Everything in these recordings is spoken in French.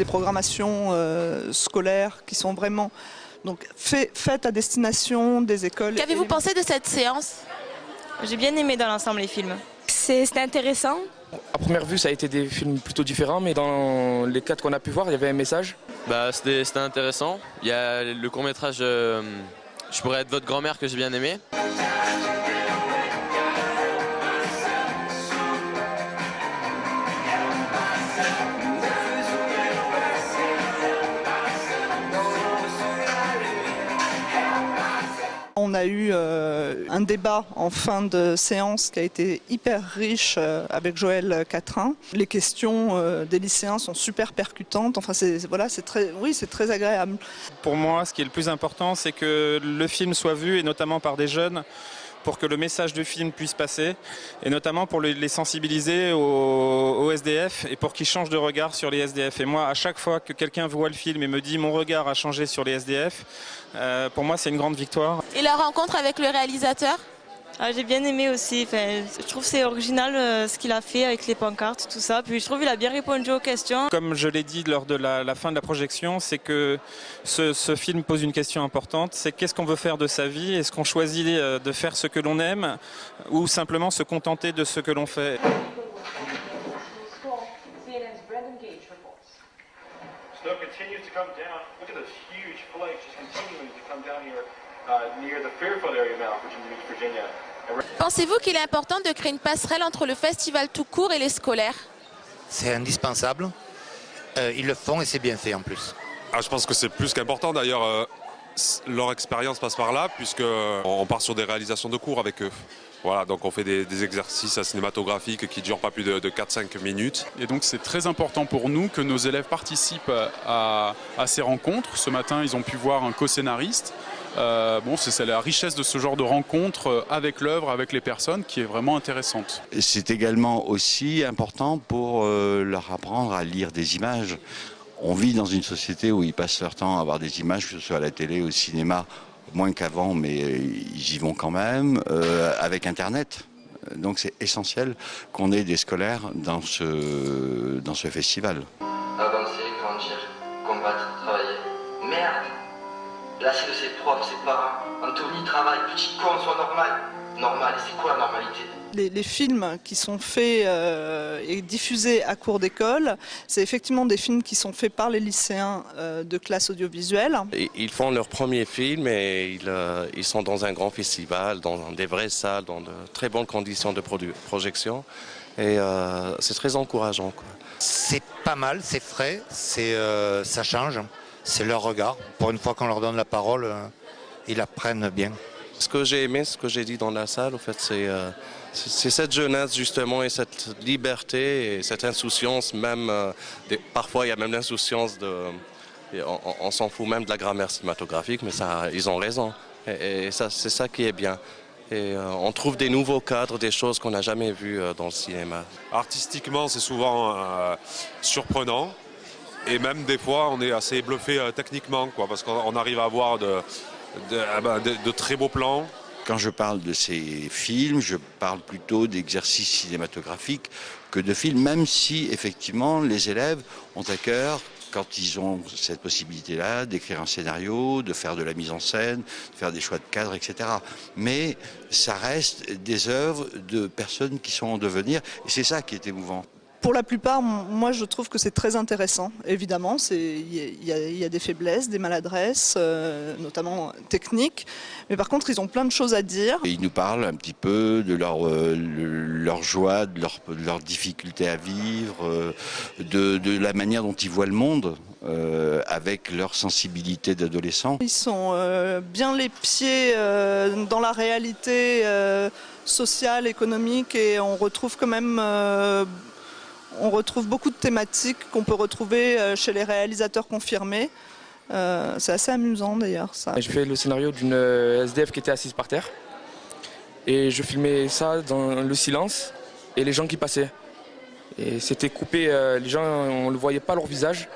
programmations scolaires qui sont vraiment faites à destination des écoles. Qu'avez-vous pensé de cette séance? J'ai bien aimé dans l'ensemble les films. C'était intéressant. À première vue, ça a été des films plutôt différents, mais dans les 4 qu'on a pu voir, il y avait un message. C'était intéressant. Il y a le court-métrage Je pourrais être votre grand-mère que j'ai bien aimé. On a eu un débat en fin de séance qui a été hyper riche avec Joël Quatrain. Les questions des lycéens sont super percutantes. Enfin, c'est très agréable. Pour moi, ce qui est le plus important, c'est que le film soit vu, et notamment par des jeunes, pour que le message du film puisse passer, et notamment pour les sensibiliser aux SDF et pour qu'ils changent de regard sur les SDF. Et moi, à chaque fois que quelqu'un voit le film et me dit « mon regard a changé sur les SDF », pour moi, c'est une grande victoire. Et la rencontre avec le réalisateur? J'ai bien aimé aussi. Je trouve que c'est original ce qu'il a fait avec les pancartes, tout ça. Puis je trouve qu'il a bien répondu aux questions. Comme je l'ai dit lors de la fin de la projection, c'est que ce film pose une question importante. C'est qu'est-ce qu'on veut faire de sa vie? Est-ce qu'on choisit de faire ce que l'on aime ou simplement se contenter de ce que l'on fait? Pensez-vous qu'il est important de créer une passerelle entre le festival tout court et les scolaires? C'est indispensable. Ils le font et c'est bien fait en plus. Je pense que c'est plus qu'important. D'ailleurs, leur expérience passe par là, puisqu'on part sur des réalisations de cours avec eux. Voilà, donc on fait des exercices cinématographiques qui ne durent pas plus de 4-5 minutes. Et donc c'est très important pour nous que nos élèves participent à ces rencontres. Ce matin, ils ont pu voir un co-scénariste. C'est la richesse de ce genre de rencontres avec l'œuvre, avec les personnes, qui est vraiment intéressante. C'est également aussi important pour leur apprendre à lire des images. On vit dans une société où ils passent leur temps à voir des images, que ce soit à la télé, au cinéma, moins qu'avant, mais ils y vont quand même, avec Internet. Donc c'est essentiel qu'on ait des scolaires dans ce festival. Avancer, grandir, combattre, travailler. Merde! Là c'est de ses profs, ses parents. Anthony, travaille, petit con, sois normal. Normal, et c'est quoi la normalité? Les films qui sont faits et diffusés à cours d'école, c'est effectivement des films qui sont faits par les lycéens de classe audiovisuelle. Ils font leur premier film et ils sont dans un grand festival, dans des vraies salles, dans de très bonnes conditions de projection. Et c'est très encourageant, quoi. C'est pas mal, c'est frais, ça change, c'est leur regard. Pour une fois qu'on leur donne la parole, ils apprennent bien. Ce que j'ai aimé, ce que j'ai dit dans la salle, en fait, c'est cette jeunesse justement et cette liberté et cette insouciance même. Parfois, il y a même l'insouciance on s'en fout même de la grammaire cinématographique, mais ça, ils ont raison. Et ça, c'est ça qui est bien. Et on trouve des nouveaux cadres, des choses qu'on n'a jamais vues dans le cinéma. Artistiquement, c'est souvent surprenant. Et même des fois, on est assez bluffé techniquement, quoi, parce qu'on arrive à avoir de très beaux plans. Quand je parle de ces films, je parle plutôt d'exercices cinématographiques que de films, même si effectivement les élèves ont à cœur, quand ils ont cette possibilité-là, d'écrire un scénario, de faire de la mise en scène, de faire des choix de cadre, etc. Mais ça reste des œuvres de personnes qui sont en devenir, et c'est ça qui est émouvant. Pour la plupart, moi je trouve que c'est très intéressant. Évidemment, il y a des faiblesses, des maladresses, notamment techniques. Mais par contre, ils ont plein de choses à dire. Et ils nous parlent un petit peu de leur joie, de leur difficulté à vivre, de la manière dont ils voient le monde, avec leur sensibilité d'adolescents. Ils sont bien les pieds dans la réalité sociale, économique, et on retrouve quand même... On retrouve beaucoup de thématiques qu'on peut retrouver chez les réalisateurs confirmés. C'est assez amusant d'ailleurs, ça. J'ai fait le scénario d'une SDF qui était assise par terre. Et je filmais ça dans le silence et les gens qui passaient. Et c'était coupé, les gens, on ne voyait pas leur visage.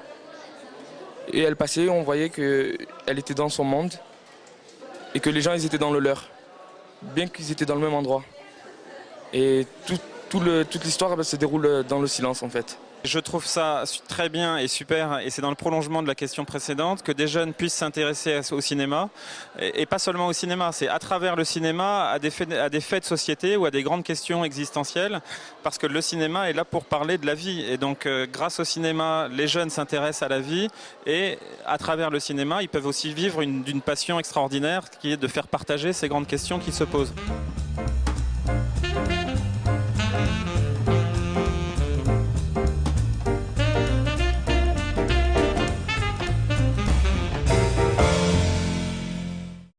Et elle passait, on voyait qu'elle était dans son monde et que les gens ils étaient dans le leur, bien qu'ils étaient dans le même endroit. Et toute l'histoire se déroule dans le silence en fait. Je trouve ça très bien et super, et c'est dans le prolongement de la question précédente, que des jeunes puissent s'intéresser au cinéma, et pas seulement au cinéma, c'est à travers le cinéma à des faits de société ou à des grandes questions existentielles, parce que le cinéma est là pour parler de la vie, et donc grâce au cinéma, les jeunes s'intéressent à la vie, et à travers le cinéma, ils peuvent aussi vivre d'une passion extraordinaire qui est de faire partager ces grandes questions qui se posent.